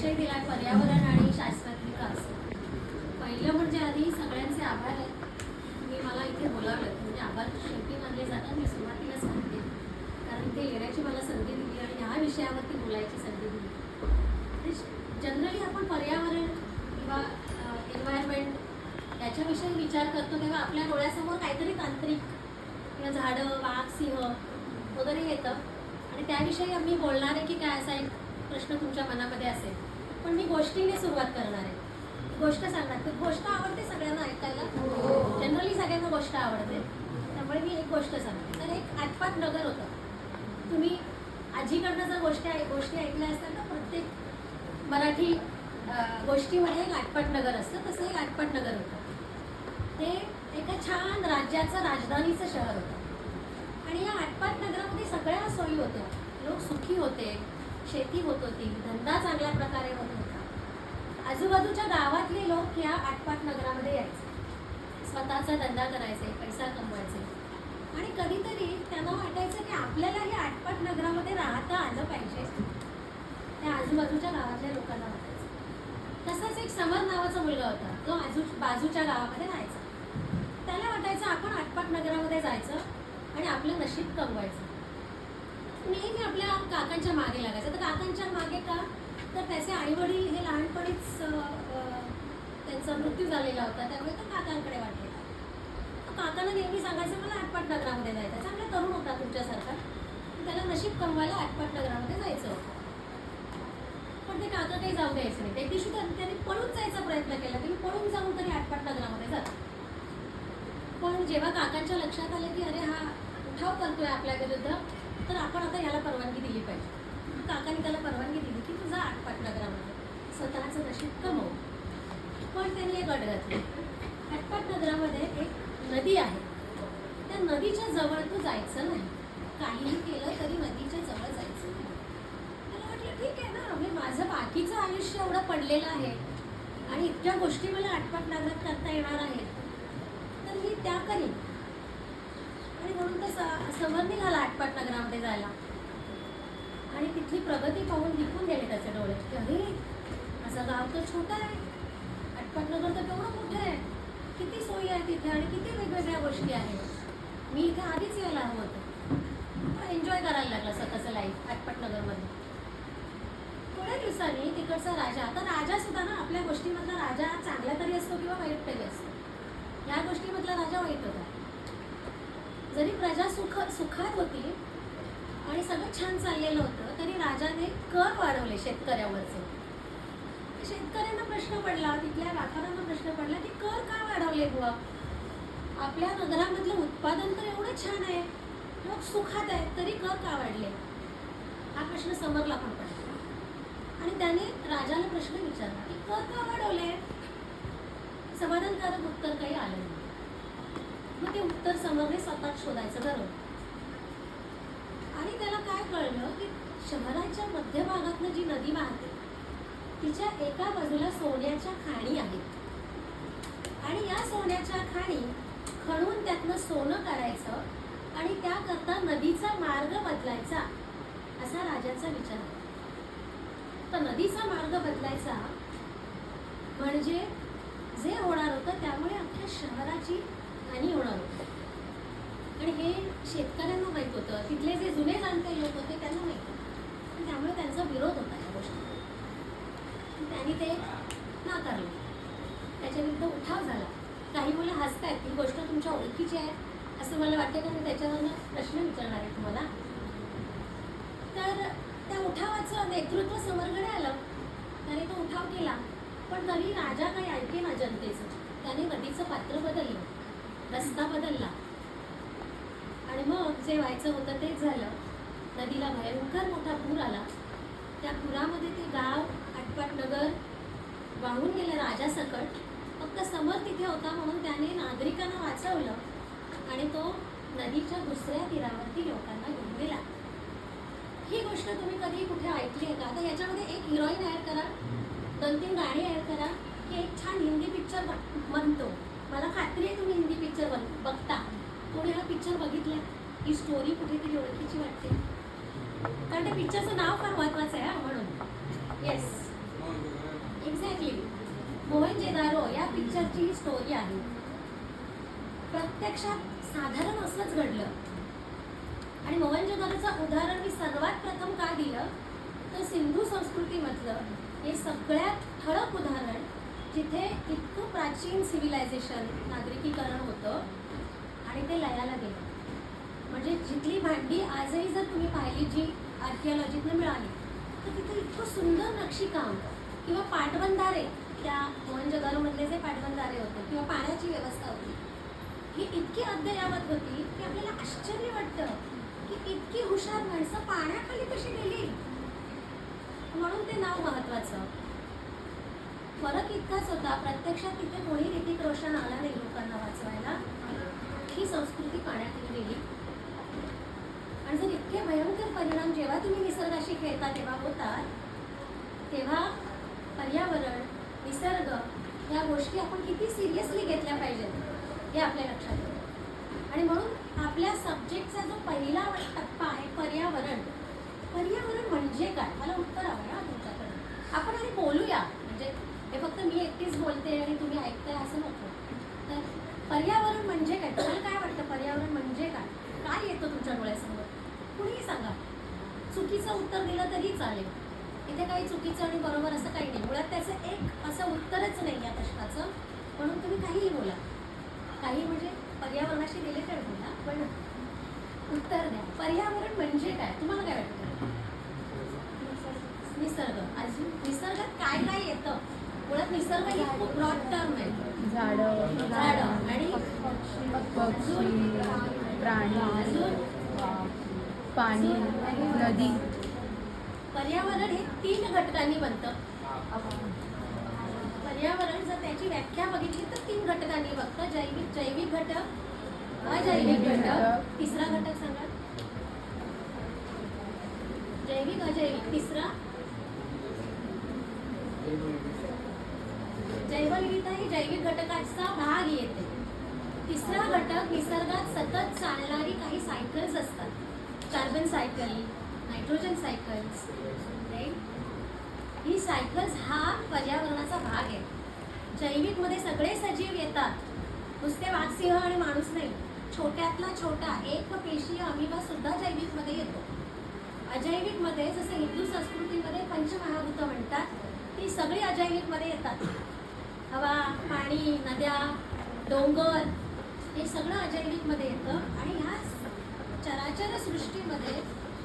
विषय दिला पर्यावरण आणि शाश्वत विकास. पहिलं म्हणजे आधी सगळ्यांचे आभार आहेत. तुम्ही मला इथे बोलावलं म्हणजे आभार शेवटी मानले जातात. मी सुरुवातीला सांगते कारण इथे येण्याची मला संधी दिली आणि ह्या विषयावरती बोलायची संधी दिली. जनरली आपण पर्यावरण किंवा एन्व्हायरमेंट याच्याविषयी विचार करतो तेव्हा आपल्या डोळ्यासमोर काहीतरी तांत्रिक किंवा झाडं, वाघ, सिंह वगैरे येतं आणि त्याविषयी आम्ही बोलणार आहे की काय, असा एक प्रश्न तुमच्या मनामध्ये असेल. पण मी गोष्टीने सुरुवात करणार आहे. गोष्ट सांगणार. तर गोष्ट आवडते सगळ्यांना ऐकायला. जनरली सगळ्यांना गोष्ट आवडते. त्यामुळे मी एक गोष्ट सांगते. तर एक आटपाट नगर होतं. तुम्ही आजीकडनं जर गोष्टी ऐकल्या असतात तर प्रत्येक मराठी गोष्टीमध्ये एक आटपाट नगर असतं. तसं एक आटपाट नगर होतं. ते एका छान राज्याचं राजधानीचं शहर होतं आणि या आटपाट नगरामध्ये सगळ्या सोयी होत्या. लोक सुखी होते, शेती होत होती, धंदा चांगल्या प्रकारे होत होता. आजूबाजूच्या गावातले लोक या आटपाट नगरामध्ये यायचे, स्वतःचा धंदा करायचे, पैसा कमवायचे आणि कधीतरी त्यांना वाटायचं की आपल्याला या आटपाट नगरामध्ये राहता आलं पाहिजे. त्या आजूबाजूच्या गावातल्या लोकांना वाटायचं. तसाच एक समर नावाचा मुलगा होता जो बाजूच्या गावामध्ये राहायचा. त्याला वाटायचं आपण आटपाट नगरामध्ये जायचं आणि आपलं नशीब कमवायचं. नेहमी आपल्या काकांच्या मागे लागायचं. तर काकांच्या मागे का, तर त्याचे आईवडील हे लहानपणीच त्यांचा मृत्यू झालेला होता. त्यामुळे तो काकांकडे वाटलेला. काकांना नेहमी सांगायचं मला आटपाट नगरामध्ये जायचं. चांगला तरुण होता तुमच्यासारखा, त्याला नशीब कमवायला आटपाट नगरामध्ये जायचं होतं. पण ते काका काही जाऊ द्यायचं नाही. त्या दिवशी त्यांनी पळून जायचा प्रयत्न केला. त्यांनी पळून जाऊन तरी आटपाट नगरामध्ये जात. पण जेव्हा काकांच्या लक्षात आलं की अरे हा उठाव करतोय आपल्या विरुद्ध, तर आपण आता याला परवानगी दिली पाहिजे. काकाने त्याला परवानगी दिली की तुझा आटपाट नगरामध्ये स्वतःचं नशीब कमव. पण त्यांनी एक अट घातली. आटपाट नगरामध्ये एक नदी आहे, त्या नदीच्या जवळ तू जायचं नाही. काहीही केलं तरी नदीच्या जवळ जायचं नाही. त्याला म्हटलं ठीक आहे ना, म्हणजे माझं बाकीचं आयुष्य एवढं पडलेलं आहे आणि इतक्या गोष्टी मला आटपाट नगरात करता येणार आहेत, तर मी त्या करीन. आणि म्हणून तर समर निघाला आटपाट नगरामध्ये जायला आणि तिथली प्रगती पाहून दिपून गेले त्याचे डोळे की अरे असं गाव तर छोटं आहे, आटपाट नगर तर केवढं मोठं आहे, किती सोयी आहे तिथे आणि किती वेगवेगळ्या गोष्टी आहेत. मी इथे आधीच यायला हवं होतं. एन्जॉय करायला लागला स्वतःचं लाईफ आटपाट नगरमध्ये. थोड्या दिवसांनी तिकडचा राजा, आता राजा सुद्धा ना आपल्या गोष्टीमधला राजा चांगला तरी असतो किंवा वाईट तरी असतो. या गोष्टीमधला राजा वाईट होता. जरी प्रजा सुखात होती आणि सगळं छान चाललेलं होतं तरी राजाने कर वाढवले शेतकऱ्यावरचे. शेतकऱ्यांना प्रश्न पडला, तिथल्या व्यापाऱ्यांना प्रश्न पडला की कर का वाढवले बुवा? आपल्या नगरामधलं उत्पादन तर एवढं छान आहे, लोक सुखात आहेत, तरी कर का वाढले? हा प्रश्न समरला पण पडला आणि त्याने राजाला प्रश्न विचारला की कर का वाढवले? समाधानकारक उत्तर काही आलं नाही. मग ते उत्तर समरने स्वतः शोधायचं ठरवलं आणि त्याला काय कळलं की शहराच्या मध्यभागातनं जी नदी वाहते तिच्या एका बाजूला सोन्याच्या खाणी आहेत आणि या सोन्याच्या खाणी खणून त्यातनं सोनं काढायचं आणि त्याकरता नदीचा मार्ग बदलायचा, असा राजाचा विचार होता. तर नदीचा मार्ग बदलायचा म्हणजे जे होणार होतं त्यामुळे अख्ख्या शहराची हानी होणार होती आणि हे शेतकऱ्यांना माहीत होतं. तिथले जे जुने जाणते लोक होते त्यांना माहीत होतं. त्यामुळे त्यांचा विरोध होता या गोष्टीला. त्यांनी ते नाकारलं. त्याच्या विरुद्ध उठाव झाला. काही मुलं हसतायत, ही गोष्ट तुमच्या ओळखीची आहे असं मला वाटतं का मी त्याच्यावरनं प्रश्न विचारणार आहे तुम्हाला. तर त्या उठावाचं नेतृत्व समरकडे आलं. त्याने तो उठाव केला पण तरी राजा काही ऐके ना जनतेचं. त्याने नदीचं पात्र बदललं, रस्ता बदलला आणि मग जे व्हायचं होतं तेच झालं. नदीला भयंकर मोठा पूर आला. त्या पुरामध्ये ते गाव आटपाट नगर वाहून गेलं राजासकट. फक्त समर तिथे होता म्हणून त्याने नागरिकांना वाचवलं आणि तो नदीच्या दुसऱ्या तीरावरती लोकांना घेऊन गेला. ही गोष्ट तुम्ही कधी कुठे ऐकली आहे का? आता याच्यामध्ये एक हिरोईन ॲड करा, 2-3 गाणी ॲड करा की एक छान हिंदी पिक्चर बनतो. मला खात्री आहे तुम्ही हिंदी पिक्चर बघता. कोणी हा पिक्चर बघितला? ही स्टोरी कुठेतरी ओळखीची वाटते कारण त्या पिक्चरचं नाव फार महत्त्वाचं आहे म्हणून. येस, मोहनजोदारो या पिक्चरची ही स्टोरी आहे. प्रत्यक्षात साधारण असंच घडलं. आणि मोहनजोदारोचं उदाहरण मी सर्वात प्रथम का दिलं तर सिंधू संस्कृतीमधलं हे सगळ्यात ठळक उदाहरण, जिथे इतकं प्राचीन सिव्हिलायझेशन नागरिकीकरण होतं आणि ते लयाला गेलं. म्हणजे जिथली भांडी आजही जर तुम्ही पाहिली जी आर्किओलॉजीतनं मिळाली तर तिथे इतकं सुंदर नक्षीकाम किंवा पाटबंधारे, त्या मोहनजोदारोमधले जे पाटबंधारे होते किंवा पाण्याची व्यवस्था होती ही इतकी अद्ययावत होती की आपल्याला आश्चर्य वाटतं की इतकी हुशार माणसं पाण्याखाली कशी गेली. म्हणून ते नाव महत्वाचं. फरक इतकाच होता, प्रत्यक्षात तिथे कोणी ऋतिक रोशन आला नाही लोकांना वाचवायला. ही संस्कृती पाण्याखाली गेली. आणि जर इतके भयंकर परिणाम जेव्हा तुम्ही निसर्गाशी खेळता तेव्हा होतात, तेव्हा पर्यावरण, निसर्ग या गोष्टी आपण किती सिरियसली घेतल्या पाहिजेत हे आपल्या लक्षात येतं. आणि म्हणून आपल्या सब्जेक्टचा जो पहिला टप्पा आहे पर्यावरण. पर्यावरण म्हणजे काय, मला उत्तर हवं आहे तुमच्याकडे. आपण आधी बोलूया, म्हणजे हे फक्त मी एकटीच बोलते आणि तुम्ही ऐकताय असं नको. तर पर्यावरण म्हणजे काय, तुम्हाला काय वाटतं पर्यावरण म्हणजे काय, काय येतं तुमच्या डोळ्यासमोर, कुणीही सांगा. चुकीचं उत्तर दिलं तरी चालेल, इथे काही चुकीचं आणि बरोबर असं काही नाही. मुळात त्याचं एक असं उत्तरच नाही या प्रश्नाचं. म्हणून तुम्ही काहीही बोला, काही म्हणजे पर्यावरणाशी रिलेटेड बोला, पण उत्तर द्या. पर्यावरण म्हणजे काय, तुम्हाला काय वाटतं. निसर्ग. अजून निसर्गात काय काय येतं. मुळात निसर्ग ही खूप ब्रॉड टर्म आहे. झाडं आणि पक्षी, प्राणी, अजून पाणी, नदी. पर्यावरण हे 3 घटकांनी बनतं. पर्यावरण जर त्याची व्याख्या बघितली तर 3 घटकांनी बघतं. जैविक घटक, अजैविक घटक, तिसरा घटक सांगा. जैविक, अजैविक, तिसरा जैवविविधता ही जैविक घटकाचा भाग येते. तिसरा घटक निसर्गात सतत चालणारी काही सायकल्स असतात. Carbon cycle, nitrogen cycles, right. ही सायकल्स हा पर्यावरणाचा भाग आहे. जैविकमध्ये सगळे सजीव येतात, नुसते वाघ, सिंह आणि माणूस नाही. छोट्यातला छोटा एक पेशीय अमिबा सुद्धा जैविकमध्ये येतो. अजैविकमध्ये जसं हिंदू संस्कृतीमध्ये पंचमहाभूत म्हणतात, ती सगळी अजैविकमध्ये येतात. हवा, पाणी, नद्या, डोंगर हे सगळं अजैविकमध्ये येतं. आणि ह्या चराचर सृष्टीमध्ये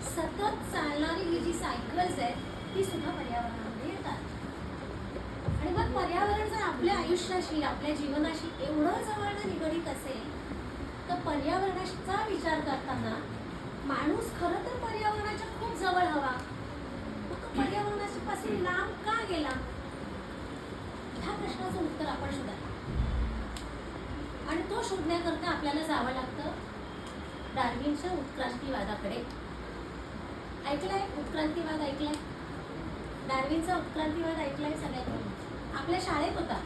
सतत चालणारी ही जी सायकल्स आहेत ती सुद्धा पर्यावरणामध्ये येतात. आणि मग पर्यावरण जर आपल्या आयुष्याशी, आपल्या जीवनाशी एवढं जवळनं निगडीत असेल तर पर्यावरणाचा विचार करताना माणूस खरं तर पर्यावरणाच्या खूप जवळ हवा. मग तो पर्यावरणापासून लांब का गेला, ह्या प्रश्नाचं उत्तर आपण शोधा. आणि तो शोधण्याकरता आपल्याला जावं लागतं डार्विनच्या उत्क्रांतीवादाकडे. ऐकलाय उत्क्रांतीवाद, ऐकलाय डार्विनचा उत्क्रांतीवाद, ऐकलाय सगळ्यांनी. आपल्या शाळेत होता,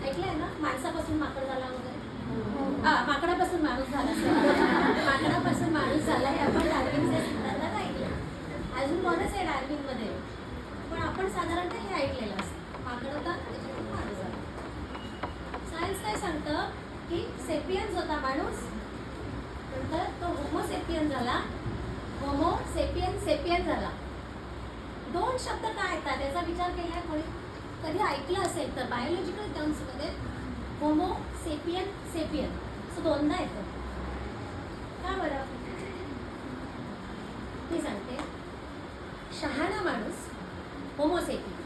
ऐकलाय ना. माणसापासून माकड झाला वगैरे, माकडापासून माणूस झाला, माकडापासून माणूस झाला हे आपण डार्विनच्या सिद्धांतात ऐकलं. अजून बरंच आहे डार्विनमध्ये, पण आपण साधारणतः हे ऐकलेलं असतं, माकड होता त्याच्यातून माणूस झाला. सायन्स काय सांगतं की सेपियन्स होता माणूस, नंतर तो होमो सेपियन झाला, होमो सेपियन सेपियन झाला. 2 शब्द काय येतात याचा विचार केला कोणी कधी ऐकलं असेल तर बायोलॉजिकल टर्म्समध्ये होमो सेपियन सेपियन असं 2दा येतं. का बरं मी सांगते. शहाणा माणूस होमो सेपियन,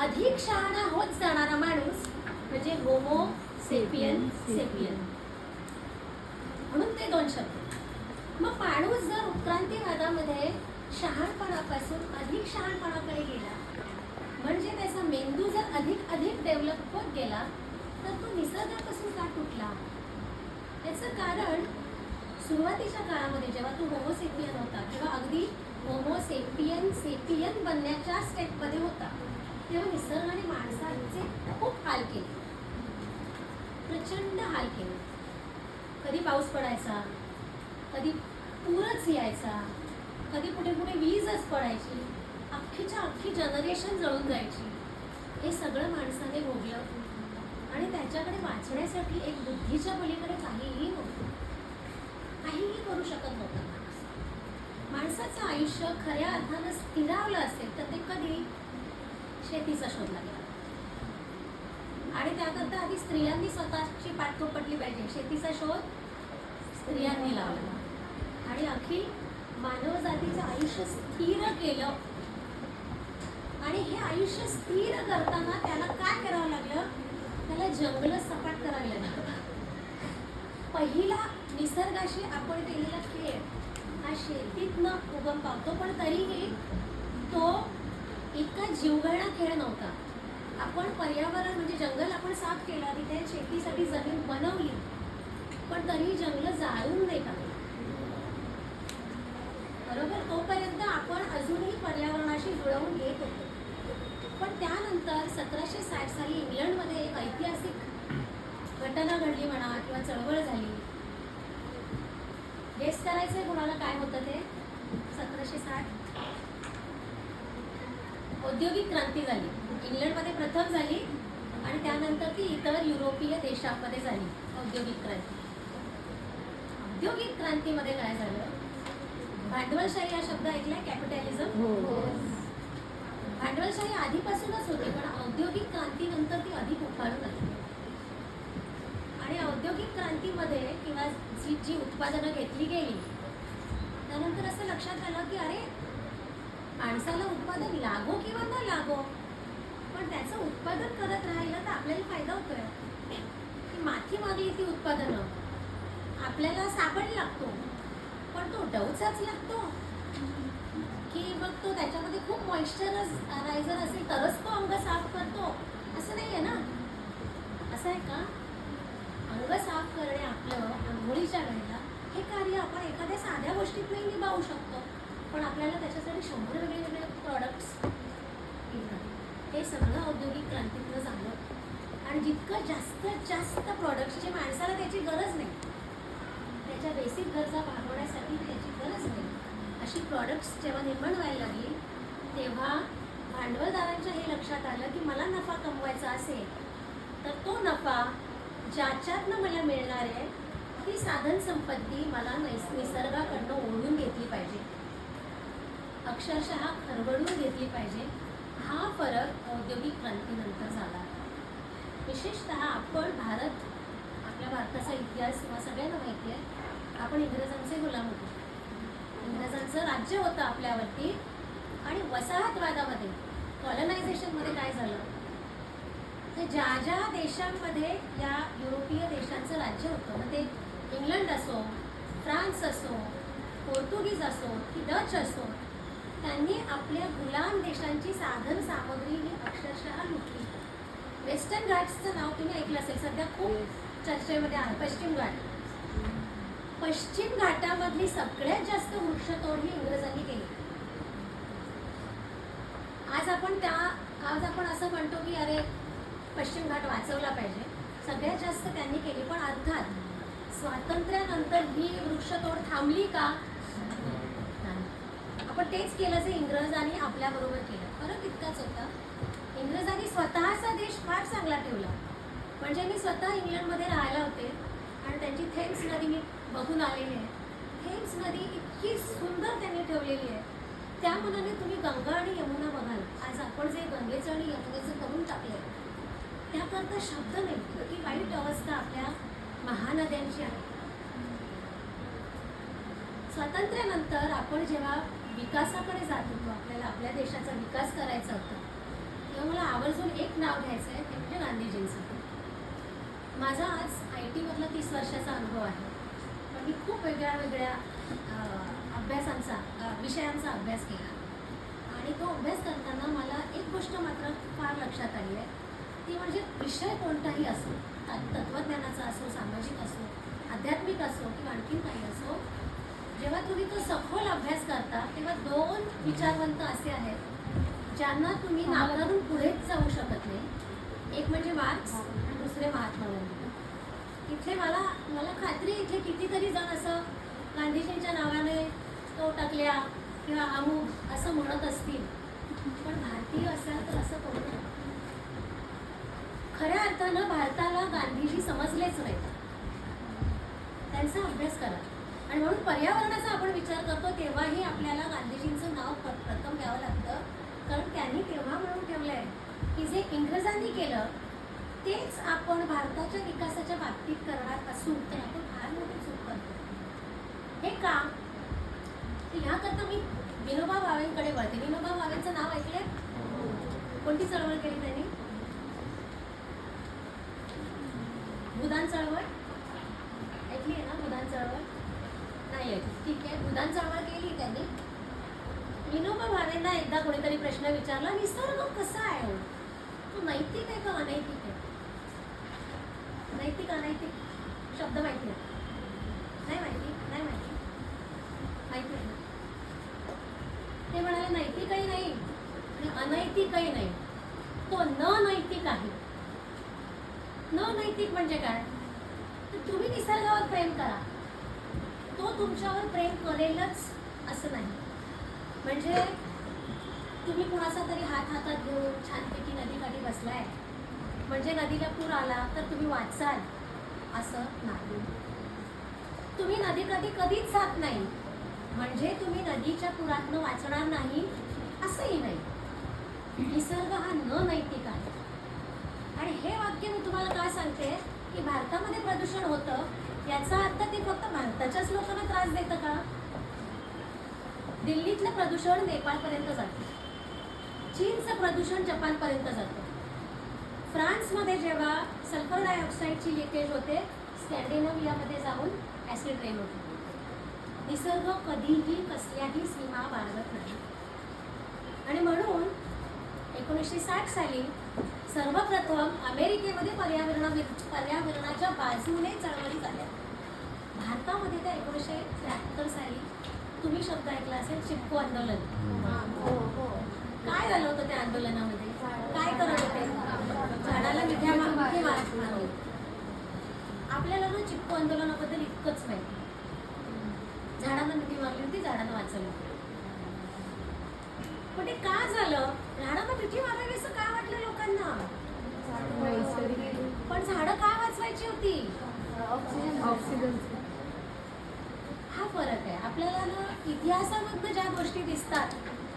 अधिक शहाणा होत जाणारा माणूस म्हणजे होमो सेपियन सेपियन, म्हणून ते 2 शब्द. मग माणूस जर उत्क्रांतीवादामध्ये शहाणपणापासून अधिक शहाणपणाकडे गेला, म्हणजे त्याचा मेंदू जर अधिक अधिक डेव्हलप होत गेला, तर तो निसर्गापासून का तुटला. याचं कारण सुरुवातीच्या काळामध्ये जेव्हा तो होमो सेपियन होता किंवा अगदी होमो सेपियन सेपियन बनण्याच्या स्टेपमध्ये होता, तेव्हा निसर्गाने माणसाचे खूप हाल केले, प्रचंड हाल केले. कधी पाऊस पडायचा, कधी पूरच यायचा, कधी कुठे कुठे वीजच पडायची, अख्खीच्या अख्खी जनरेशन जळून जायची. हे सगळं माणसाने भोगलं आणि त्याच्याकडे वाचण्यासाठी एक बुद्धीच्या पलीकडे काहीही नव्हतं. काहीही करू शकत नव्हता माणूस. माणसाचं आयुष्य खऱ्या अर्थानं स्थिरावलं असेल तर ते कधी शेतीचा शोध लागला. आणि त्याकरता आधी स्त्रियांनी स्वतःची पाठ थोपटली पाहिजे. शेतीचा शोध स्त्रियांनी लावला आणि अखिल मानव जातीचं आयुष्य स्थिर केलं. आणि हे आयुष्य स्थिर करताना त्याला काय करावं लागलं? त्याला जंगल सपाट करावी लागलं. पहिला निसर्गाशी आपण केलेला खेळ हा शेतीतनं उगम पावतो, पण तरीही तो इतका जीवघेणा खेळ नव्हता. आपण पर्यावरण म्हणजे जंगल आपण साफ केलं, तिथे शेतीसाठी जमीन बनवली, पण तरीही जंगल जाळून नाही टाकलं. बरोबर, तोपर्यंत आपण अजूनही पर्यावरणाशी जुळवून घेत होतो. पण त्यानंतर 1760 साली इंग्लंडमध्ये एक ऐतिहासिक घटना घडली म्हणा किंवा चळवळ झाली. गेस करायचंय कुणाला काय होतं ते? 1760 औद्योगिक क्रांती झाली. इंग्लंडमध्ये प्रथम झाली आणि त्यानंतर ती इतर युरोपीय देशांमध्ये झाली. औद्योगिक क्रांती. औद्योगिक क्रांतीमध्ये काय झालं? भांडवलशाही हा शब्द ऐकलाय? कॅपिटॅलिझम. भांडवलशाही आधीपासूनच होती, पण औद्योगिक क्रांतीनंतर ती अधिक उफाळून आली. आणि औद्योगिक क्रांतीमध्ये किंवा जी उत्पादनं घेतली गेली त्यानंतर असं लक्षात आलं की अरे, माणसाला उत्पादन लागो किंवा न लागो, पण त्याचं उत्पादन करत राहिलं तर आपल्याला फायदा होतोय. ती माथी मागली ती उत्पादनं आपल्याला साबण लागतो, पण तो डवचाच लागतो की मग तो त्याच्यामध्ये खूप मॉइश्चरायझर असेल तरच तो अंग साफ करतो, असं नाही आहे ना. असं आहे का? अंग साफ करणे आपलं आंघोळीच्या वेळेला हे कार्य आपण एखाद्या साध्या गोष्टीतही निभावू शकतो, पण आपल्याला त्याच्यासाठी 100 वेगवेगळे प्रॉडक्ट्स येतात. हे सगळं औद्योगिक क्रांतीतनं झालं. आणि जितकं जास्तीत जास्त प्रॉडक्ट्स जे माणसाला त्याची गरज नाही, त्याच्या बेसिक गरजा भागवण्यासाठी त्याची गरज नाही, अशी प्रॉडक्ट्स जेव्हा निर्माण व्हायला लागली तेव्हा भांडवलदारांच्या हे लक्षात आलं की मला नफा कमवायचा असेल तर तो नफा ज्याच्यातनं मला मिळणार आहे ती साधन संपत्ती मला निसर्गाकडनं ओढून घेतली पाहिजे, अक्षरशः खरवडून घेतली पाहिजे. हा फरक औद्योगिक क्रांतीनंतर झाला. विशेषतः आपण आपल्या भारताचा इतिहास किंवा सगळ्यांना माहिती आहे, आपण इंग्रजांचे गुलाम होतो. इंग्रजांचं राज्य होतं आपल्यावरती. आणि वसाहतवादामध्ये कॉलनायझेशनमध्ये काय झालं तर ज्या ज्या देशांमध्ये या युरोपीय देशांचं राज्य होतं, मग ते इंग्लंड असो, फ्रान्स असो, पोर्तुगीज असो की डच असो, त्यांनी आपल्या गुलाम देशांची साधन सामग्री ही अक्षरशः लुटली. वेस्टर्न घाट्सचं नाव तुम्ही ऐकलं असेल, सध्या खूप चर्चेमध्ये आहे. पश्चिम घाटामधली सगळ्यात जास्त वृक्षतोड ही इंग्रजांनी केली. आज आपण असं म्हणतो की अरे पश्चिम घाट वाचवला पाहिजे, सगळ्यात जास्त त्यांनी केली. पण अर्थात स्वातंत्र्यानंतर ही वृक्षतोड थांबली का? आपण तेच केलं जे इंग्रजांनी आपल्याबरोबर केलं. फरक इतकाच होता, इंग्रजांनी स्वतःचा देश फार चांगला ठेवला. म्हणजे मी स्वतः इंग्लंडमध्ये राहायला होते आणि त्यांची थेम्स नदी मी बघून आलेली आहे. थेम्स नदी इतकी सुंदर त्यांनी ठेवलेली आहे. त्या मनाने तुम्ही गंगा आणि यमुना बघाल, आज आपण जे गंगेचं आणि यमुनेचं करून टाकलंय त्याकरता शब्द नाही की वाईट अवस्था आपल्या महानद्यांची आहे. स्वातंत्र्यानंतर आपण जेव्हा विकासाकडे जात होतो, आपल्याला आपल्या देशाचा विकास करायचा होता, तेव्हा मला आवर्जून एक नाव घ्यायचं आहे, ते म्हणजे गांधीजींचं. माझा आज IT मधला 30 वर्षाचा अनुभव आहे, पण मी खूप वेगळ्या विषयांचा अभ्यास केला. आणि तो अभ्यास करताना मला एक गोष्ट मात्र फार लक्षात आली आहे, ती म्हणजे विषय कोणताही असो, तत्त्वज्ञानाचा असो, सामाजिक असो, आध्यात्मिक असो किंवा आणखीन काही असो, जेव्हा तुम्ही तो सखोल अभ्यास करता तेव्हा 2 विचारवंत असे आहेत ज्यांना तुम्ही नाकारून पुढेच जाऊ शकत नाही. एक म्हणजे मार्क्स आणि दुसरे महात्मा गांधी. इथले मला खात्री इथले कितीतरी जण असं गांधीजींच्या नावाने तो टाकल्या किंवा अमुक असं म्हणत असतील, पण भारतीय असाल तर असं करू नका. खऱ्या अर्थानं भारताला गांधीजी समजलेच नाही. त्यांचा अभ्यास करा. आणि म्हणून पर्यावरणाचा आपण विचार करतो तेव्हाही आपल्याला गांधीजींचं नाव प्रथम घ्यावं लागतं. कारण त्यांनी तेव्हा म्हणून ठेवलंय की जे इंग्रजांनी केलं तेच आपण भारताच्या विकासाच्या बाबतीत करणार असू तर आपण फार मोठी चूक करतो. हे का? ह्याकरता मी विनोबा भावेंकडे वळते. विनोबा भावेंचं नाव ऐकलंय? कोणती चळवळ केली त्यांनी? भूदान चळवळ ऐकली आहे ना? भूदान चळवळ नाही ऐकली, ठीक आहे. भूदान चळवळ केली त्यांनी. विनोबा भावेंना एकदा कोणीतरी प्रश्न विचारला, निसर्ग कसा आहे हो? तो नैतिक आहे का अनैतिक आहे? नैतिक अनैतिक शब्द माहिती आहे? नाही माहिती? नाही माहिती? माहिती आहे. ते म्हणाले नैतिकही नाही आणि अनैतिकही नाही, तो न नैतिक आहे. न नैतिक म्हणजे काय? तर तुम्ही निसर्गावर प्रेम करा, तो तुमच्यावर प्रेम करेलच असं नाही. म्हणजे तुम्ही कुणाचा तरी हात हातात घेऊन छानपैकी नदीकाठी बसलाय म्हणजे नदीला पूर आला तर तुम्ही वाचाल असं नाही. तुम्ही नदीकाठी कधीच जात नाही म्हणजे तुम्ही नदीच्या पुरातनं वाचणार नाही असंही नाही. निसर्ग हा न नैतिक आहे. आणि हे वाक्य मी तुम्हाला काय सांगते की भारतामध्ये प्रदूषण होतं याचा अर्थ ते फक्त भारताच्याच लोकांना त्रास देतं का? दिल्लीतलं प्रदूषण नेपाळपर्यंत जातं, चीनचं प्रदूषण जपानपर्यंत जातं, फ्रान्समध्ये जेव्हा सल्फर डायऑक्साईडची लिकेज होते स्कॅन्डिनेव्हियामध्ये जाऊन ॲसिड रेन होते. निसर्ग कधीही कसल्याही सीमा बाळगत नाही. आणि म्हणून 1960 साली सर्वप्रथम अमेरिकेमध्ये पर्यावरणाच्या बाजूने चळवळी झाल्या. भारतामध्ये त्या 1973 साली तुम्ही शब्द ऐकला असेल चिपको आंदोलन. काय झालं होतं त्या आंदोलनामध्ये? काय करत होते? झाडाला मिठी मारली. आपल्याला ना चिपको आंदोलनाबद्दल इतकंच माहिती. झाडांना मिठी मारली होती, झाडांना वाचवलं. पण ते का झालं? झाडांना मिठी मारावी असं का वाटलं लोकांना? पण झाडं का वाचवायची होती? ऑक्सिजन. हा फरक आहे. आपल्याला ना इतिहासामधनं ज्या गोष्टी दिसतात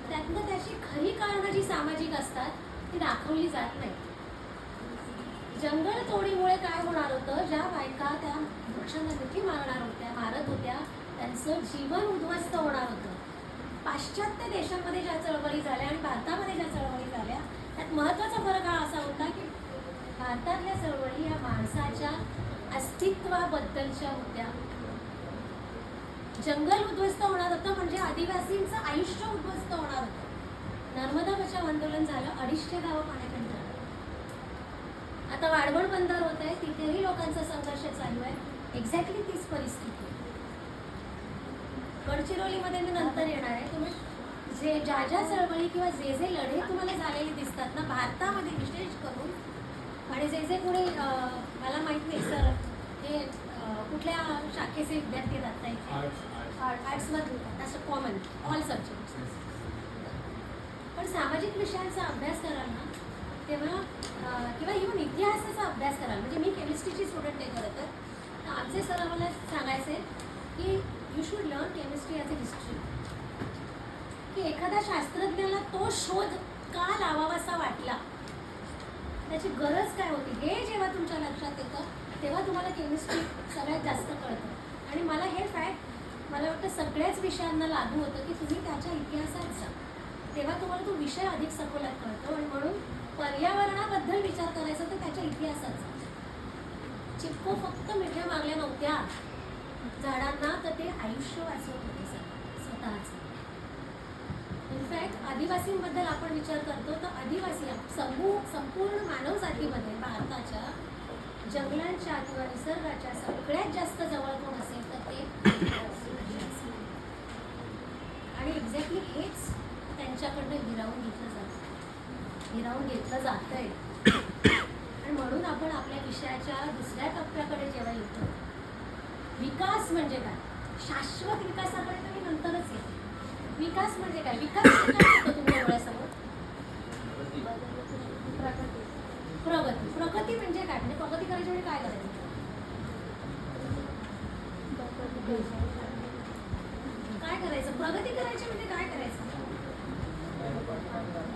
त्यातनं त्याची खरी कारणं जी सामाजिक असतात ती दाखवली जात नाही. जंगल तोडीमुळे काय होणार होतं? ज्या बायका त्या वृक्षांना मिठी मारत होत्या त्यांचं जीवन उद्ध्वस्त होणार होतं. पाश्चात्य देशांमध्ये ज्या चळवळी झाल्या आणि भारतामध्ये ज्या चळवळी झाल्या त्यात महत्त्वाचा फरक हा असा होता की भारतातल्या चळवळी या माणसाच्या अस्तित्वाबद्दलच्या होत्या. जंगल उद्ध्वस्त होणार होतं म्हणजे आदिवासींचं आयुष्य उद्ध्वस्त होणार होतं. नर्मदा बचाव आंदोलन झालं, 250 गावं पाण्याखाली झालं. आता वाढवण बंदर होत आहे, तिथेही लोकांचा संघर्ष चालू आहे. एक्झॅक्टली तीच परिस्थिती. गडचिरोलीमध्ये मी नंतर येणार आहे. तुम्ही ज्या चळवळी किंवा जे लढे तुम्हाला झालेले दिसतात ना भारतामध्ये विशेष करून, आणि जे कोणी मला माहित नाही सर हे कुठल्या शाखेचे विद्यार्थी जात आहेत? आर्ट्समध्ये असं कॉमन ऑल सब्जेक्ट्स. पण सामाजिक विषयांचा अभ्यास कराल ना तेव्हा किंवा इव्हन इतिहासाचा अभ्यास कराल, म्हणजे मी केमिस्ट्रीची स्टुडंट आहे खरं तर आमचे सर आम्हाला सांगायचे की you should learn chemistry as a history. की एखाद्या शास्त्रज्ञाला तो शोध का लावावासा वाटला, त्याची गरज काय होती, हे जेव्हा तुमच्या लक्षात येतं तेव्हा तुम्हाला केमिस्ट्री सगळ्यात जास्त कळतं. आणि मला हे फॅक्ट मला वाटतं सगळ्याच विषयांना लागू होतं की तुम्ही त्याच्या इतिहासात जा, तेव्हा तुम्हाला तो विषय अधिक सखोलात कळतो. आणि म्हणून पर्यावरणाबद्दल विचार करायचा तर त्याच्या इतिहासात जा. चिपको फक्त मिठ्या मारल्या नव्हत्या झाडांना, तर ते आयुष्य वाचवत होते स्वतःच. इनफॅक्ट आदिवासींबद्दल आपण विचार करतो तर आदिवासी संपूर्ण मानव जातीमध्ये भारताच्या जंगलांच्या किंवा निसर्गाच्या सगळ्यात जास्त जवळ कोण असेल तर ते आदिवासी. आणि एक्झॅक्टली हेच त्यांच्याकडनं हिरावून घेतलं जातंय. आणि म्हणून आपण आपल्या विषयाच्या दुसऱ्या टप्प्याकडे जेव्हा येतो, विकास म्हणजे काय, शाश्वत विकासाकडे तर मी नंतरच येते. विकास म्हणजे काय? विकास म्हणजे काय होतं तुमच्या डोळ्यासमोर? प्रगती म्हणजे काय? म्हणजे प्रगती करायची म्हणजे काय करायचं? काय करायचं? प्रगती करायची म्हणजे काय करायचं?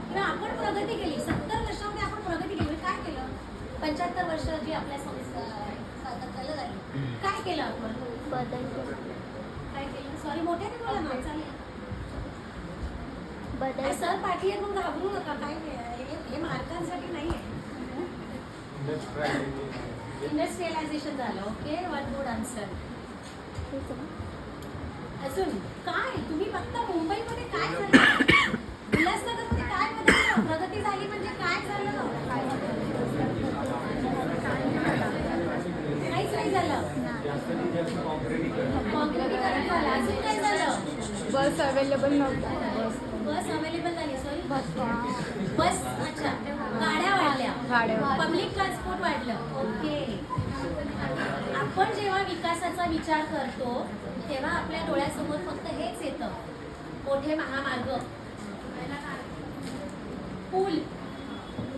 किंवा आपण प्रगती केली 70 वर्षामध्ये आपण प्रगती केली म्हणजे काय केलं? 75 वर्ष जी आपल्या स्वातंत्र्याला झाली काय केलं आपण? बदल काय केलं? सॉरी मोठ्याने बोला ना चालेल. बदल सर पाठी आहे मग घाबरू नका. काय हे मार्कांसाठी नाही आहे. इंडस्ट्रियलायझेशन झालं. Okay, one good answer. अजून काय तुम्ही बघता मुंबईमध्ये काय झालं? उल्हासनगरमध्ये काय बदललं? प्रगती झाली म्हणजे काय झालं? काहीच नाही झालं. कॉन्क्रिटीकरण झालं. अजून काय झालं? बस अवेलेबल नव्हता. बस अवेलेबल झाली. सॉरी बस. अच्छा, गाड्या वाढल्या. पब्लिक ट्रान्सपोर्ट वाढलं. ओके. आपण जेव्हा विकासाचा विचार करतो तेव्हा आपल्या डोळ्यासमोर फक्त हेच येतं. मोठे महामार्ग, पूल,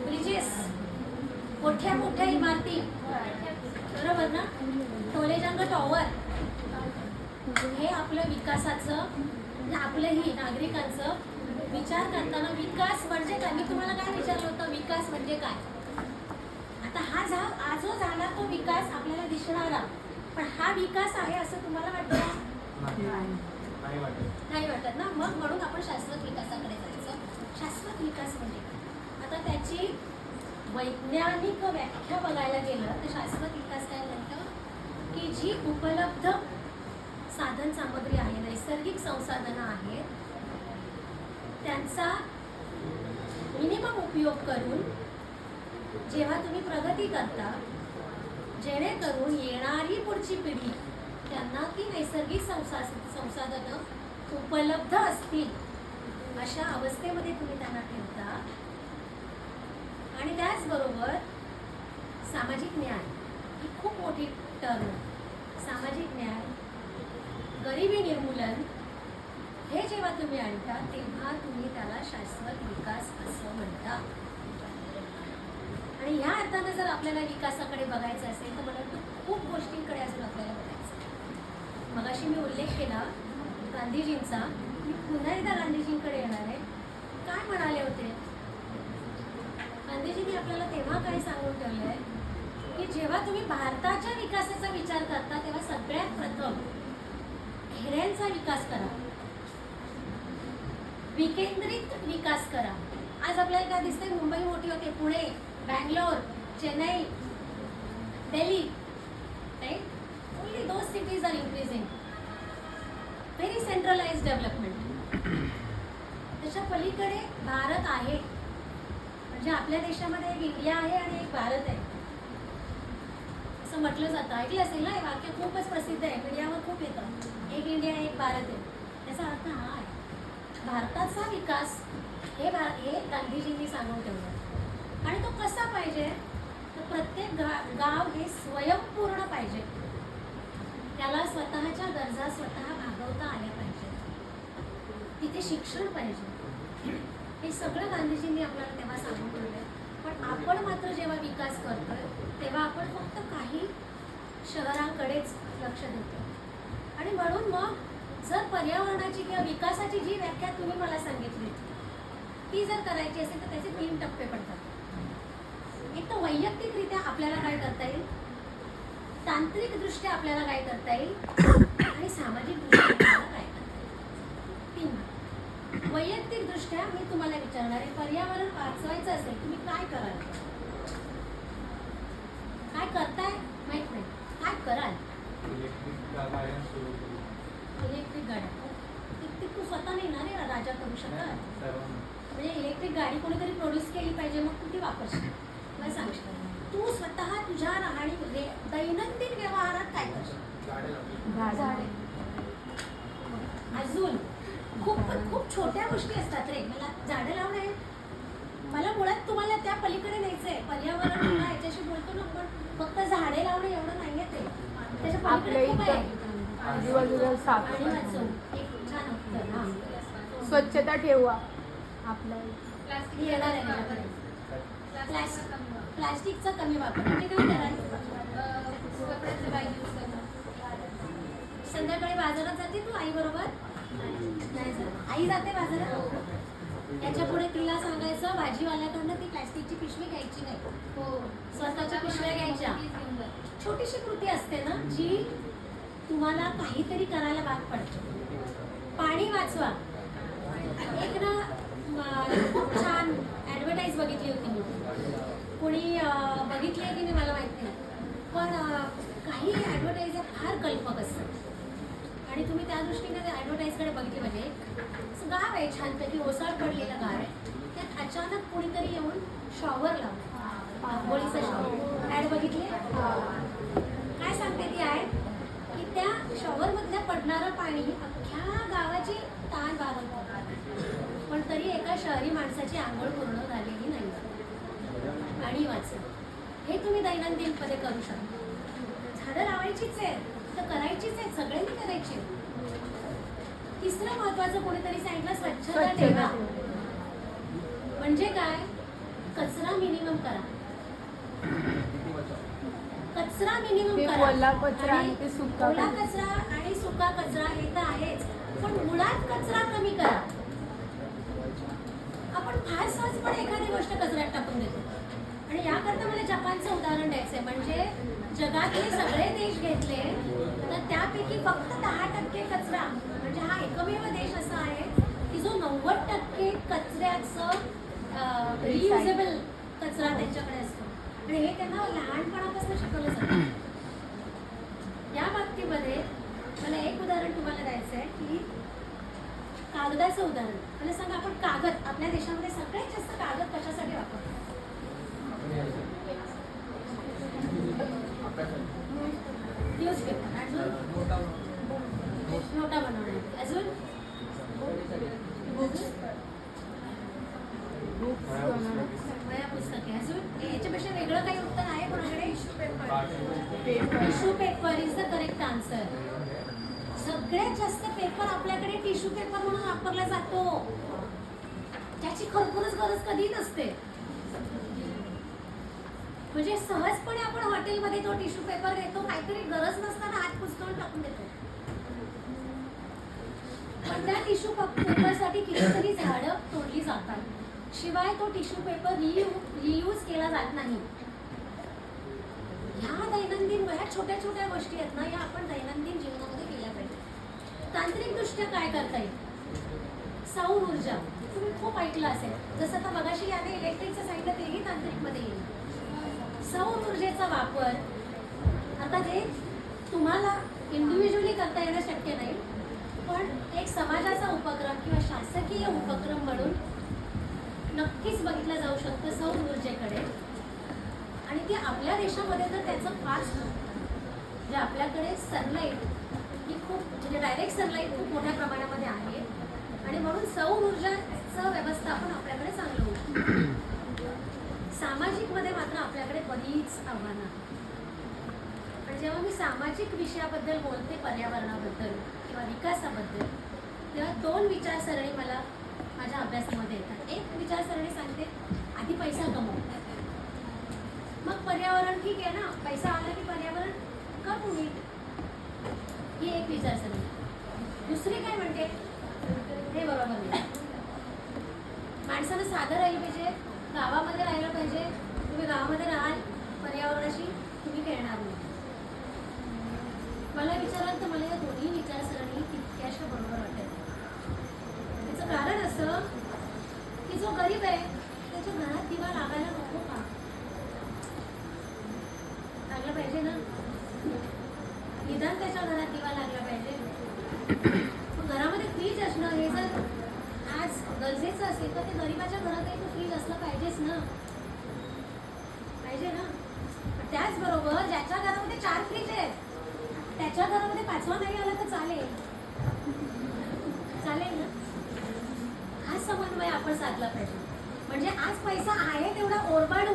ब्रिजेस, मोठ्या मोठ्या इमारती, बरोबर ना? टोलेजंग टॉवर. हे आपलं विकासाचं म्हणजे आपलंही नागरिकांचं विचार करताना विकास म्हणजे काय? मी तुम्हाला काय विचारलं होतं? विकास म्हणजे काय? आता हा जो झाला तो विकास आपल्याला दिसणारा, पण हा विकास आहे असं तुम्हाला वाटतं? नाही वाटत ना? मग म्हणून आपण शाश्वत विकासाकडे जायचं. शाश्वत विकास म्हणजे काय? आता त्याची वैज्ञानिक व्याख्या बघायला गेलं तर शाश्वत विकास काय म्हणतं की जी उपलब्ध साधन सामग्री आहे, नैसर्गिक संसाधनं आहेत, त्यांचा मिनिमम उपयोग करून जेव्हा तुम्ही प्रगती करता, जेणेकरून येणारी पुढची पिढी त्यांना ती नैसर्गिक संसाधनं उपलब्ध असतील अशा अवस्थेमध्ये तुम्ही त्यांना ठेवता. आणि त्याचबरोबर सामाजिक न्याय ही खूप मोठी टर्म. सामाजिक न्याय, गरिबी निर्मूलन हे जेव्हा तुम्ही आणता तेव्हा तुम्ही त्याला शाश्वत विकास असं म्हणता. आणि ह्या अर्थानं जर आपल्याला विकासाकडे बघायचं असेल तर मला वाटतं खूप गोष्टींकडे अजून आपल्याला बघायचं. मगाशी मी उल्लेख केला गांधीजींचा. मी पुन्हा एकदा गांधीजींकडे येणार आहे. काय म्हणाले होते गांधीजींनी? आपल्याला तेव्हा काय सांगून ठेवलंय की जेव्हा तुम्ही भारताच्या विकासाचा विचार करता तेव्हा सगळ्यात प्रथम खेड्यांचा विकास करा, विकेंद्रित विकास करा. आज आपल्याला काय दिसतंय? मुंबई मोठी होते, Pune, Bangalore, Chennai, Delhi, right? Only those cities are increasing. Very centralised development. त्याच्या पलीकडे भारत आहे. म्हणजे आपल्या देशामध्ये एक इंडिया आहे आणि एक भारत आहे असं म्हटलं जातं. ऐकलं असेल ना हे वाक्य? खूपच प्रसिद्ध आहे, मीडियावर खूप येतं. एक इंडिया एक भारत आहे. त्याचा अर्थ हा आहे भारताचा विकास हे गांधीजींनी सांगून ठेवलं. आणि तो कसा पाहिजे? तर प्रत्येक गाव हे स्वयंपूर्ण पाहिजे. त्याला स्वतःच्या गरजा स्वतः भागवता आल्या पाहिजे. तिथे शिक्षण पाहिजे. हे सगळं गांधीजींनी आपल्याला तेव्हा सांगून ठेवलं. पण आपण मात्र जेव्हा विकास करतोय तेव्हा आपण फक्त काही शहरांकडेच लक्ष देतो. आणि म्हणून मग जर पर्यावरणाची किंवा विकासाची जी व्याख्या तुम्ही मला सांगितली ती जर करायची असेल तर त्याचे 3 टप्पे पडतात. एक तर वैयक्तिकरित्या आपल्याला काय करता येईल, तांत्रिकदृष्ट्या आपल्याला काय करता येईल आणि सामाजिकदृष्ट्या आपल्याला काय करता येईल. 3. वैयक्तिकदृष्ट्या मी तुम्हाला विचारणार आहे, पर्यावरण वाचवायचं असेल तुम्ही काय कराल? काय करताय माहित नाही, काय कराल? इलेक्ट्रिक गाड्या. ती तू स्वतः नाही ना रे राजा करू शकत. म्हणजे इलेक्ट्रिक गाडी कोणीतरी प्रोड्यूस केली पाहिजे, मग तू ती वापरशील. मला सांगशील तू स्वतः तुझ्या राहणी दैनंदिन व्यवहारात काय करशील? झाडे. अजून खूप खूप छोट्या गोष्टी असतात रे. मला झाडं लावणं आहे, मला मुळात तुम्हाला त्या पलीकडे न्यायचंय. पर्यावरण याच्याशी बोलतो ना आपण, फक्त झाडे लावणं एवढं नाहीये ते. त्याच्या पलीकडे खूप आहे. आजूबाजूला साफ स्वच्छता ठेवा. आपल्या येणार आहे प्लास्टिकचा कमी वापर म्हणजे काय करायचं? कपड्याचे बॅग यूज करणं. संध्याकाळी बाजारात जाते तू आई बरोबर? नाही जात. आई जाते बाजारात? याच्या पुढे तिला सांगायचं भाजीवाल्याकडनं ती प्लास्टिकची पिशवी घ्यायची नाही. हो. स्वतःच्या पिशव्या घ्यायच्या. घेऊन जा. छोटीशी कृती असते ना जी तुम्हाला काहीतरी करायला भाग पडते. पाणी वाचवा. एक ना खूप छान ॲडव्हर्टाईज बघितली होती मी. कोणी बघितली आहे की नाही मला माहिती नाही, पण काही ॲडव्हर्टाईज फार कल्पक असतात आणि तुम्ही त्या दृष्टीने त्या ॲडव्हर्टाईजकडे बघितली पाहिजे. असं गाव आहे छानपैकी ओसाड पडलेलं गाव आहे. त्यात अचानक कोणीतरी येऊन शॉवर लावलं, आंघोळीचं शॉवर. ॲड बघितली? काय सांगते ती आहे की त्या शॉवरमधल्या पडणारं पाणी अख्ख्या गावाची ताण भागवतं, पण तरी एका शहरी माणसाची आंघोळ पूर्ण झालेली नाही. पाणी वाचलं. हे तुम्ही दैनंदिनपणे करू शकता. झाडं लावायचीच आहे तर करायचीच आहे, सगळ्यांनी करायची. तिसरं महत्वाचं कोणीतरी सांगितलं, स्वच्छता ठेवा. म्हणजे काय? कचरा मिनिमम करा. कचरा मिनिमम ते करा. ओला कचरा आणि ते सुका ओला कचरा. कचरा आणि सुका कचरा हे तर आहेच, पण मुळात कचरा कमी करा. आपण फार सहजपणे एखादी गोष्ट कचऱ्यात टाकून देतो आणि याकरता मला जपानचं उदाहरण द्यायचंय. म्हणजे जगातले सगळे देश घेतले तर त्यापैकी फक्त 10% कचरा, म्हणजे हा एकमेव देश असा आहे की जो 90% कचऱ्याचं रियुजेबल कचरा त्यांच्याकडे असतो आणि हे त्यांना लहानपणापासून शिकवलं जातं. या बाबतीमध्ये मला एक उदाहरण तुम्हाला द्यायचं आहे की कागदाचं उदाहरण. मला सांगा, आपण कागद आपल्या देशामध्ये सगळ्यात जास्त कागद कशासाठी वापरतो? न्यूजपेपर. अजून नोटा बनवण्यासाठी. अजून वह्या पुस्तके. अजून याच्यापेक्षा वेगळं काही उत्तर आहे कोणाकडे? Tissue paper is the correct answer. सगळ्यात जास्त पेपर आपल्याकडे टिश्यू पेपर म्हणून वापरला जातो, त्याची खरोखरच गरज कधी नसते. म्हणजे सहजपणे आपण हॉटेलमध्ये तो टिश्यू पेपर देतो, काहीतरी गरज नसताना हात पुसकून टाकून देतो. पण त्या टिश्यू पेपरसाठी कितीतरी झाडं तोडली जातात, शिवाय तो टिश्यू पेपर रियूज केला जात नाही. ह्या दैनंदिन ह्या छोट्या छोट्या गोष्टी आहेत ना, या आपण दैनंदिन जीवनामध्ये केल्या पाहिजे. तांत्रिकदृष्ट्या काय करता येईल? सौर ऊर्जा तुम्ही खूप ऐकलं असेल. जसं आता मगाशी याने इलेक्ट्रिकचं सांगितलं, तेही तांत्रिकमध्ये येईल. सौर ऊर्जेचा वापर आता हे तुम्हाला इंडिव्हिज्युअली करता येणं शक्य नाही, पण एक समाजाचा उपक्रम किंवा शासकीय उपक्रम म्हणून नक्कीच बघितलं जाऊ शकतं सौर ऊर्जेकडे. आणि ती आपल्या देशामध्ये तर त्याचं फास्ट, म्हणजे आपल्याकडे सनलाईट ही खूप, म्हणजे डायरेक्ट सनलाईट खूप मोठ्या प्रमाणामध्ये आहे आणि म्हणून सौर ऊर्जाचं व्यवस्थापन आपल्याकडे चांगलं होतं. सामाजिकमध्ये मात्र आपल्याकडे बरीच आव्हानं आहेत. आणि जेव्हा मी सामाजिक विषयाबद्दल बोलते, पर्यावरणाबद्दल किंवा विकासाबद्दल, तेव्हा दोन विचारसरणी मला माझ्या अभ्यासामध्ये येतात. एक विचारसरणी सांगते, आधी पैसा कमव, मग पर्यावरण ठीक आहे ना, पैसा आला की पर्यावरण कमवू. ही एक विचारसरणी. दुसरी काय म्हणते, हे बरोबर नाही. माणसानं साधं राहिलं पाहिजे, गावामध्ये राहिलं पाहिजे. तुम्ही गावामध्ये राहाल, पर्यावरणाशी तुम्ही खेळणार नाही. मला विचाराल तर मला या दोन्ही विचारसरणी तितक्याशा बरोबर वाटत. त्याचं कारण असं की जो गरीब आहे त्याच्या घरात दिवा लागायला नको का? लागला पाहिजे ना, निदान त्याच्या घरात दिवा लागला पाहिजे. घरामध्ये फ्रीज असणं हे जर आज गरजेचं असेल तर ते गरीबाच्या घरातही तो फ्रीज असलं पाहिजेच ना, पाहिजे ना. त्याचबरोबर ज्याच्या घरामध्ये 4 फ्रीज आहेत त्याच्या घरामध्ये 5वा नाही आला तर चालेल, चालेल ना. हा समन्वय आपण साधला पाहिजे. म्हणजे आज पैसा आहे तेवढा ओरबाडू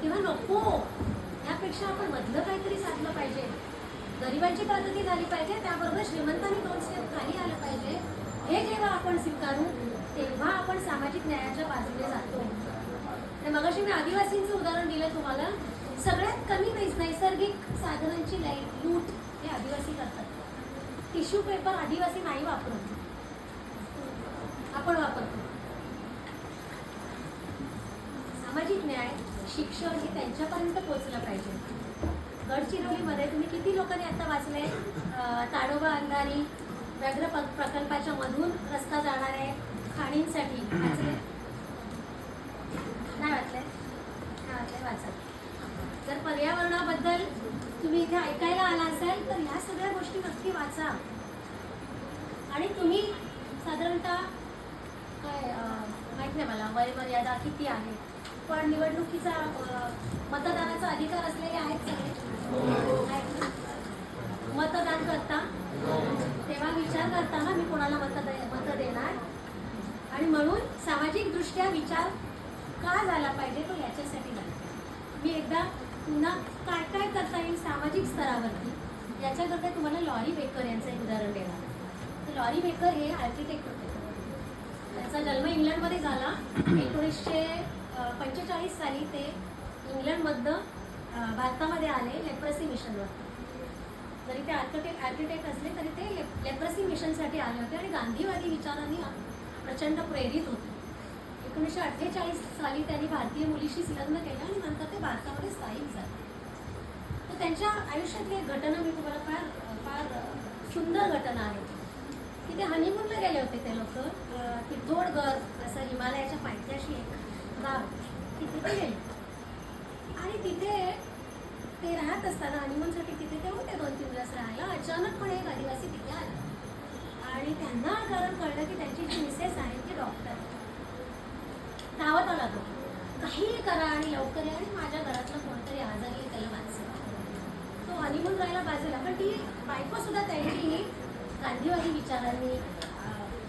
किंवा नको, यापेक्षा आपण मधलं काहीतरी साधलं पाहिजे. गरिबांची प्रगती झाली पाहिजे, त्याबरोबर श्रीमंतांनी 2 स्टेप खाली आलं पाहिजे. हे जेव्हा आपण स्वीकारू तेव्हा आपण सामाजिक न्यायाच्या बाजूने जातो. आणि मगाशी मी आदिवासींचं उदाहरण दिलं तुम्हाला. सगळ्यात कमी नैसर्गिक साधनांची लूट हे आदिवासी करतात. टिश्यू पेपर आदिवासी नाही वापरत, आपण वापरतो. सामाजिक न्याय, शिक्षण हे त्यांच्यापर्यंत पोहोचलं पाहिजे. गडचिरोलीमध्ये तुम्ही किती लोकांनी आता वाचले? ताडोबा अंधारी व्याघ्र प्रकल्पाच्या मधून रस्ता जाणार आहे खाणींसाठी. वाचले? नाही वाचले? नाही वाचले? वाचा. जर पर्यावरणाबद्दल तुम्ही इथे ऐकायला आला असाल तर ह्या सगळ्या गोष्टी नक्की वाचा. आणि तुम्ही साधारणतः काय माहीत नाही मला वय मर्यादा किती आहे, पण निवडणुकीचा मतदानाचा अधिकार असलेले आहेत सगळे? मतदान करता तेव्हा विचार करताना मी कोणाला मत देणार आणि म्हणून सामाजिकदृष्ट्या विचार का झाला पाहिजे तो याच्यासाठी झाला. मी एकदा पुन्हा काय काय करता येईल सामाजिक स्तरावरती याच्याकरता तुम्हाला लॉरी बेकर यांचं एक उदाहरण देणार. तर लॉरी बेकर हे आर्किटेक्ट होते. त्यांचा जन्म इंग्लंडमध्ये झाला. 1945 साली ते इंग्लंडमधनं भारतामध्ये आले लेप्रसी मिशनवर. जरी ते आर्किटेक्ट असले तरी ते लेप्रसी मिशनसाठी आले होते आणि गांधीवादी विचारांनी प्रचंड प्रेरित होते. 1948 साली त्यांनी भारतीय मुलीशी लग्न केलं आणि नंतर ते भारतामध्ये स्थायिक झाले. तर त्यांच्या आयुष्यातली एक घटना मी तुम्हाला फार फार सुंदर घटना आहे की ते हनीमूनला गेले होते. ते लोक पिथोरगड असं हिमालयाच्या पायथ्याशी एक गाव तिथे ते गेले आणि तिथे ते राहत असताना हनीमूनसाठी तिथे ते होते 2-3 दिवस राहायला. अचानकपणे एक आदिवासी तिथे आला आणि त्यांना कारण कळलं की त्यांची जी मिसेस आहे ती डॉक्टर. धावत आला तो, काहीही करा आणि लवकर या आणि माझ्या घरातलं कोणतरी आजारी आहे त्याला वाचवा. तो हनीमून राहायला बाजूला, पण ती बायको सुद्धा त्यांची ही गांधीवादी विचारांनी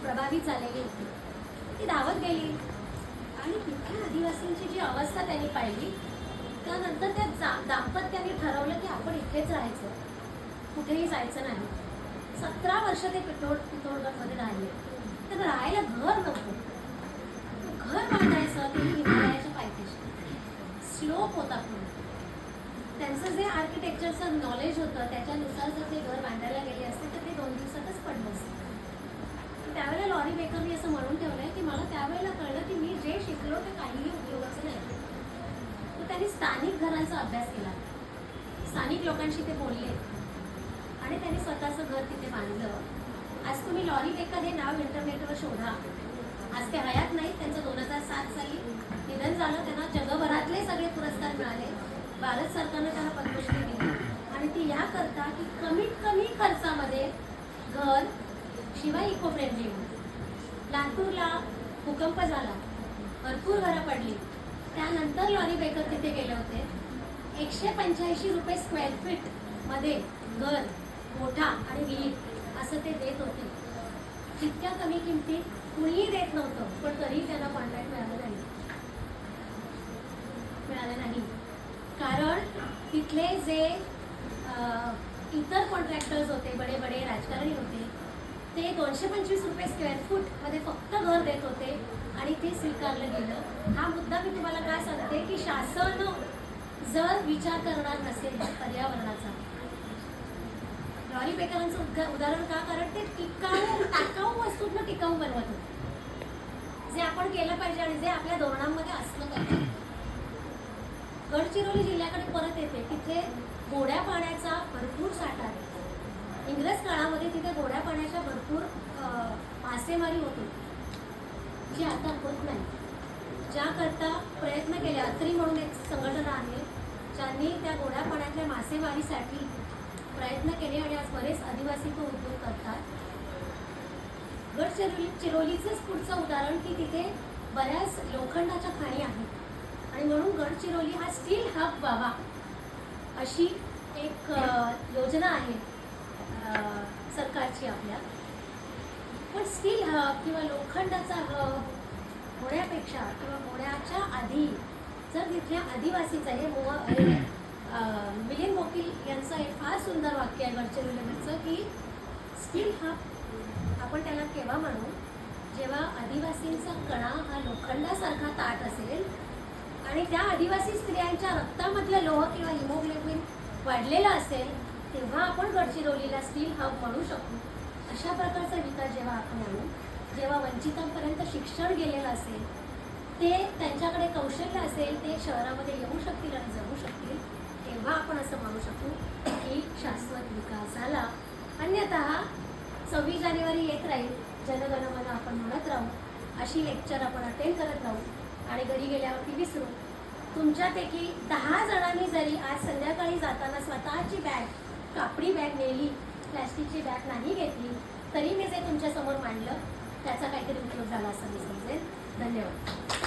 प्रभावित झालेली होती. ती धावत गेली आणि तिथे आदिवासींची जी अवस्था त्यांनी पाहिली त्यानंतर त्या दाम्पत्याने ठरवलं की आपण इथेच राहायचं, कुठेही जायचं नाही. 17 वर्ष ते पिथोरगडमध्ये राहिले. तर राहायला घर नव्हतं. घर बांधायचं ते हिमालयाच्या पायथ्याशी. स्लोप होता पूर्ण. त्यांचं जे आर्किटेक्चरचं नॉलेज होतं त्याच्यानुसार जर ते घर बांधायला गेले असते तर ते 2 दिवसातच पडलं असतं. त्यावेळेला लॉरी बेकरनी असं म्हणून ठेवलंय की मला त्यावेळेला कळलं की मी जे शिकलो ते काहीही उपयोगाचं नाही. तर त्यांनी स्थानिक घरांचा अभ्यास केला, स्थानिक लोकांशी ते बोलले आणि त्यांनी स्वतःचं घर तिथे बांधलं. आज तुम्ही लॉरी बेकर हे नाव इंटरनेटवर शोधा. आज ते हयात नाही. त्यांचं 2007 साली निधन झालं. त्यांना जगभरातले सगळे पुरस्कार मिळाले. भारत सरकारनं त्यांना पद्मश्री दिली आणि ती याकरता की कमीत कमी खर्चामध्ये घर, शिवाय इको फ्रेंडली. लातूरला भूकंप झाला, भरपूर घरं पडली. त्यानंतर लॉरी बेकर तिथे गेले होते. 185 रुपये स्क्वेअर फीट मध्ये घर, मोठा आणि विहीर असं ते देत होते. तितक्या कमी किमतीत कुणीही देत नव्हतं, पण तरीही त्यांना कॉन्ट्रॅक्ट मिळालं नाही. कारण तिथले जे इतर कॉन्ट्रॅक्टर्स होते, बडे राजकारणी होते, ते 225 रुपये स्क्वेअर फूट मध्ये फक्त घर देत होते आणि ते स्वीकारलं गेलं. हा मुद्दा मी तुम्हाला काय सांगते की शासन जर विचार करणार नसेल पर्यावरणाचा. लॉरी बेकरांचं उदाहरण का? कारण ते टाकाऊ वस्तूंना टिकाऊ बनवत होते. जे आपण केलं पाहिजे आणि जे आपल्या धोरणांमध्ये असलं पाहिजे. गडचिरोली जिल्ह्याकडे परत येते. तिथे गोड्या पाण्याचा भरपूर साठा आहे. इंग्रज काळामध्ये तिथे गोड्या पाण्याच्या भरपूर मासेमारी होती जी आता होत नाही. ज्याकरता प्रयत्न केले, अत्री म्हणून एक संघटना आहे ज्यांनी त्या गोड्या पाण्यातल्या मासेमारीसाठी प्रयत्न केले आणि आज बरेच आदिवासी तो उद्योग करतात. गडचिरोलीचंच पुढचं उदाहरण की तिथे बऱ्याच लोखंडाच्या खाणी आहेत आणि म्हणून गडचिरोली हा स्टील हब व्हावा अशी एक योजना आहे सरकारची आपल्या. पण स्टील हब किंवा लोखंडाचा हब होण्यापेक्षा किंवा होण्याच्या आधी जर तिथल्या आदिवासीचा हे मिलिंद वकील यांचं एक फार सुंदर वाक्य आहे गडचिरोलीचं की स्टील हब आपण त्याला केव्हा म्हणू जेव्हा आदिवासींचा कणा हा लोखंडासारखा ताट असेल आणि त्या आदिवासी स्त्रियांच्या रक्तामधलं लोह किंवा हिमोग्लोबिन वाढलेलं असेल तेव्हा आपण गडचिरोलीला स्टील हब म्हणू शकू. अशा प्रकारचा विकास जेव्हा आपण आणू, जेव्हा वंचितांपर्यंत शिक्षण गेलेलं असेल, ते त्यांच्याकडे कौशल्य असेल, ते शहरामध्ये येऊ शकतील आणि जगू शकतील, तेव्हा आपण असं म्हणू शकू की शाश्वत विकास झाला. अन्यतः 26 जानेवारी येत राहील, जनगणमन आपण म्हणत राहू, अशी लेक्चर आपण अटेंड करत राहू आणि घरी गेल्यावरती विसरू. तुमच्यापैकी 10 जणांनी जरी आज संध्याकाळी जाताना स्वतःची बॅग, कापडी बॅग नेली, प्लॅस्टिकची बॅग नाही घेतली, तरी मी जे तुमच्यासमोर मांडलं त्याचा काहीतरी उपयोग झाला असं मी समजेल. धन्यवाद.